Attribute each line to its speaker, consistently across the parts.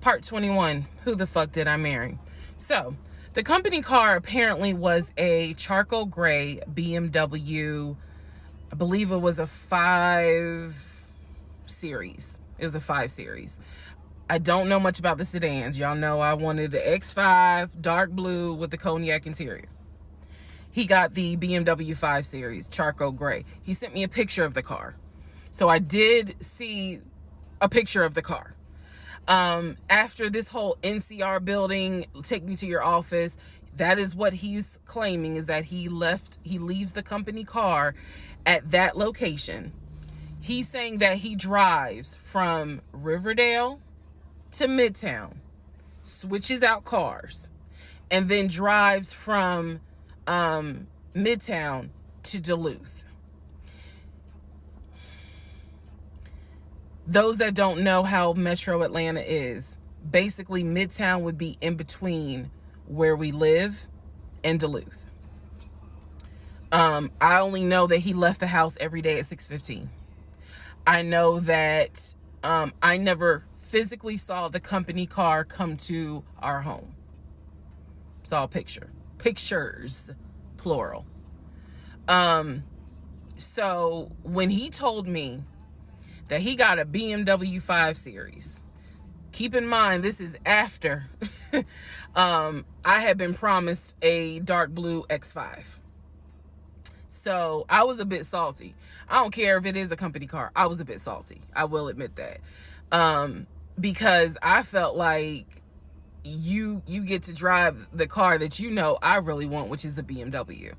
Speaker 1: Part 21, who the fuck did I marry? So, the company car apparently was a charcoal gray BMW. I believe it was a 5 Series. It was a 5 Series. I don't know much about the sedans. Y'all know I wanted the X5, dark blue with the cognac interior. He got the BMW 5 Series, charcoal gray. He sent me a picture of the car. So I did see a picture of the car. After this whole NCR building, take me to your office, that is what he's claiming, is that he leaves the company car at that location. He's saying that he drives from Riverdale to Midtown, switches out cars, and then drives from Midtown to Duluth. Those that don't know how Metro Atlanta is, basically Midtown would be in between where we live and Duluth. I only know that he left the house every day at 6:15. I know that I never physically saw the company car come to our home. Saw a pictures, plural. So when he told me that he got a BMW 5 Series, keep in mind, this is after I had been promised a dark blue X5. So I was a bit salty. I don't care if it is a company car. I was a bit salty. I will admit that. Because I felt like you get to drive the car that you know I really want, which is a BMW.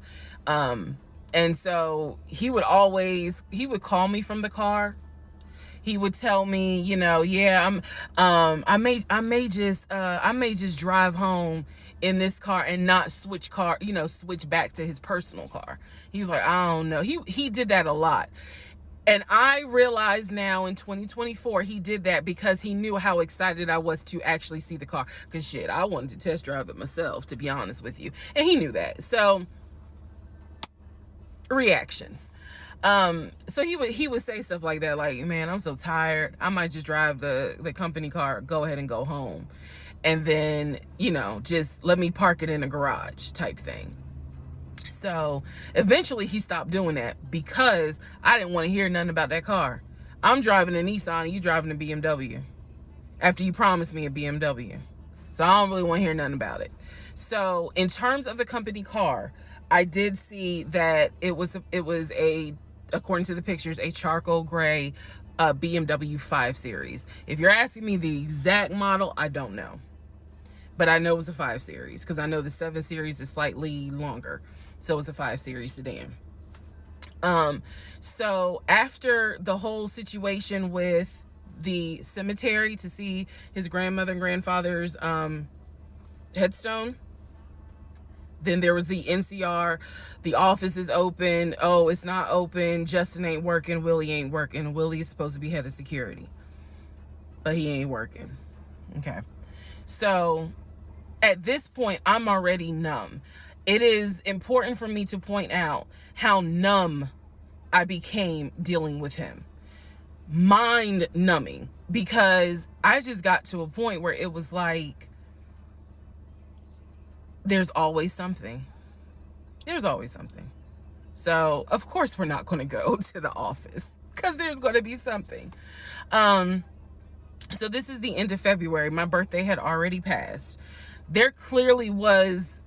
Speaker 1: And so he would call me from the car. He would tell me, yeah, I may just drive home in this car and not switch back to his personal car. He was like, I don't know. He did that a lot. And I realize now in 2024, he did that because he knew how excited I was to actually see the car. Because shit, I wanted to test drive it myself, to be honest with you. And he knew that. So, reactions. So he would say stuff like that, like, man, I'm so tired. I might just drive the company car, go ahead and go home. And then, just let me park it in a garage type thing. So eventually he stopped doing that because I didn't want to hear nothing about that car. I'm driving a Nissan and you driving a BMW after you promised me a BMW. So I don't really want to hear nothing about it. So in terms of the company car, I did see that it was according to the pictures, a charcoal gray BMW 5 Series. If you're asking me the exact model, I don't know. But I know it was a 5 Series because I know the 7 Series is slightly longer. So it's a 5 Series sedan. So after the whole situation with the cemetery to see his grandmother and grandfather's headstone, then there was the NCR, the office is open. Oh, it's not open. Justin ain't working. Willie ain't working. Willie is supposed to be head of security, but he ain't working. Okay. So at this point, I'm already numb. It is important for me to point out how numb I became dealing with him. Mind numbing, because I just got to a point where it was like, there's always something. There's always something. So, of course, we're not going to go to the office because there's going to be something. So this is the end of February. My birthday had already passed. There clearly was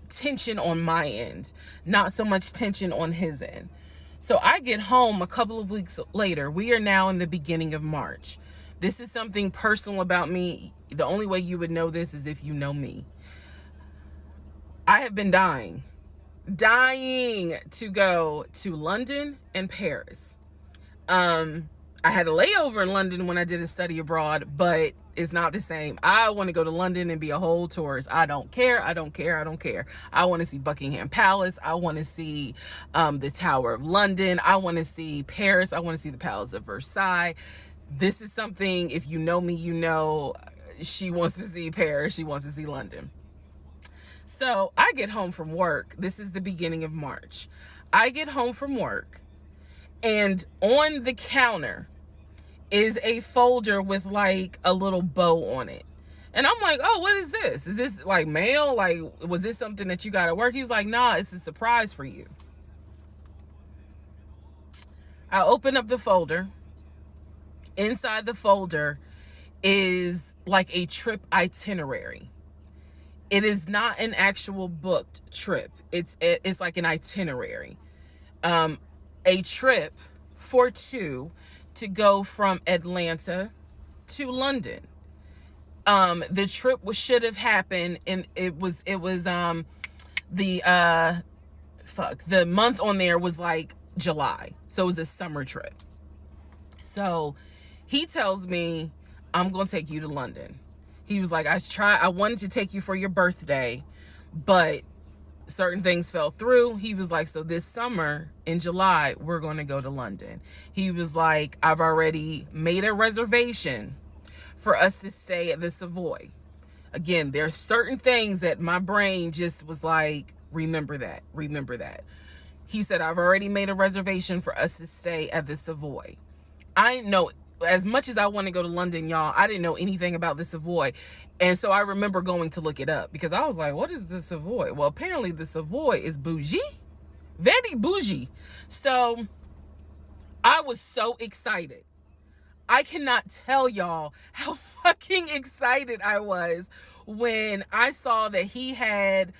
Speaker 1: tension on my end, not so much tension on his end. So I get home a couple of weeks later. We are now in the beginning of March. This is something personal about me. The only way you would know this is if you know me. I have been dying to go to London and Paris. I had a layover in London when I did a study abroad, but it's not the same. I want to go to London and be a whole tourist. I don't care. I want to see Buckingham Palace. I want to see the Tower of London. I want to see Paris. I want to see the Palace of Versailles. This is something, if you know me, she wants to see Paris. She wants to see London. So I get home from work. This is the beginning of March. I get home from work, and on the counter is a folder with like a little bow on it. And I'm like, oh, what is this? Is this like mail? Like, was this something that you got at work? He's like, nah, it's a surprise for you. I open up the folder. Inside the folder is like a trip itinerary. It is not an actual booked trip. It's like an itinerary. A trip for two to go from Atlanta to London. The trip should have happened, and it was the month on there was like July. So it was a summer trip. So he tells me, I'm going to take you to London. He was like, I wanted to take you for your birthday, but certain things fell through. He was like, so this summer in July, we're going to go to London. He was like, I've already made a reservation for us to stay at the Savoy. Again, there are certain things that my brain just was like, remember that. He said, I've already made a reservation for us to stay at the Savoy. I know, as much as I want to go to London, y'all, I didn't know anything about the Savoy. And so I remember going to look it up because I was like, what is the Savoy? Well, apparently the Savoy is bougie, very bougie. So I was so excited. I cannot tell y'all how fucking excited I was when I saw that he had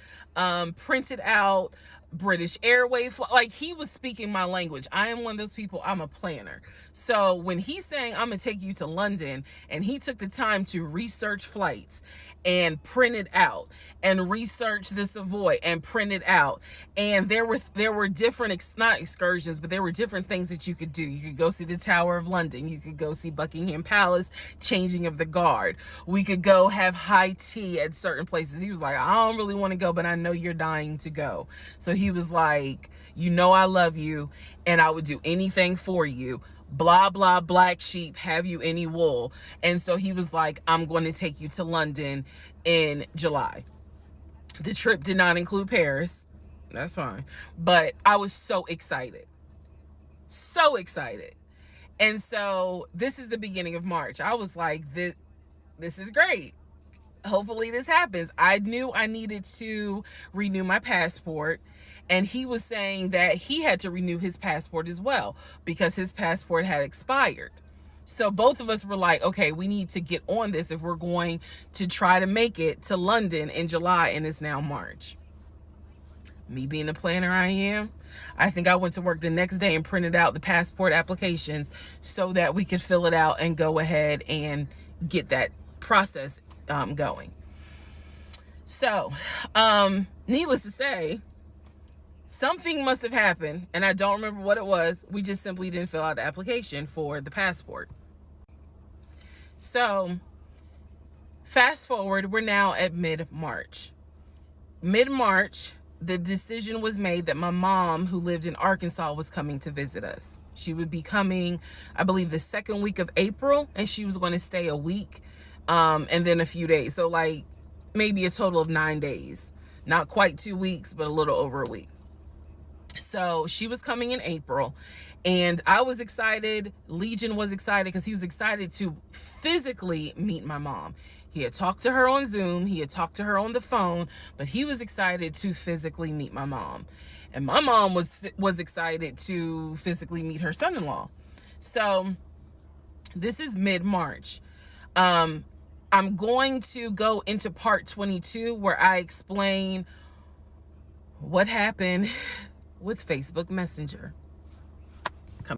Speaker 1: printed out British Airways. Like, he was speaking my language. I am one of those people, I'm a planner. So when he's saying, I'm gonna take you to London, and he took the time to research flights and print it out and research the Savoy and print it out. And there were different, not excursions, but there were different things that you could do. You could go see the Tower of London. You could go see Buckingham Palace, changing of the guard. We could go have high tea at certain places. He was like, I don't really want to go, but I know you're dying to go. So he was like, you know, I love you and I would do anything for you. Blah, blah, black sheep, have you any wool? And so he was like, I'm going to take you to London in July. The trip did not include Paris. That's fine. But I was so excited. So excited. And so this is the beginning of March. I was like, this is great. Hopefully this happens. I knew I needed to renew my passport. And he was saying that he had to renew his passport as well because his passport had expired. So both of us were like, okay, we need to get on this if we're going to try to make it to London in July, and it's now March. Me being the planner I am, I think I went to work the next day and printed out the passport applications so that we could fill it out and go ahead and get that process going. So, needless to say, something must have happened, and I don't remember what it was. We just simply didn't fill out the application for the passport. So, fast forward, we're now at mid-March. Mid-March, the decision was made that my mom, who lived in Arkansas, was coming to visit us. She would be coming, I believe, the second week of April, and she was going to stay a week, and then a few days. So, like, maybe a total of 9 days. Not quite 2 weeks, but a little over a week. So she was coming in April, and I was excited. Legion was excited because he was excited to physically meet my mom. He had talked to her on Zoom. He had talked to her on the phone, but he was excited to physically meet my mom. And my mom was excited to physically meet her son-in-law. So this is mid-March. I'm going to go into part 22 where I explain what happened with Facebook Messenger. Come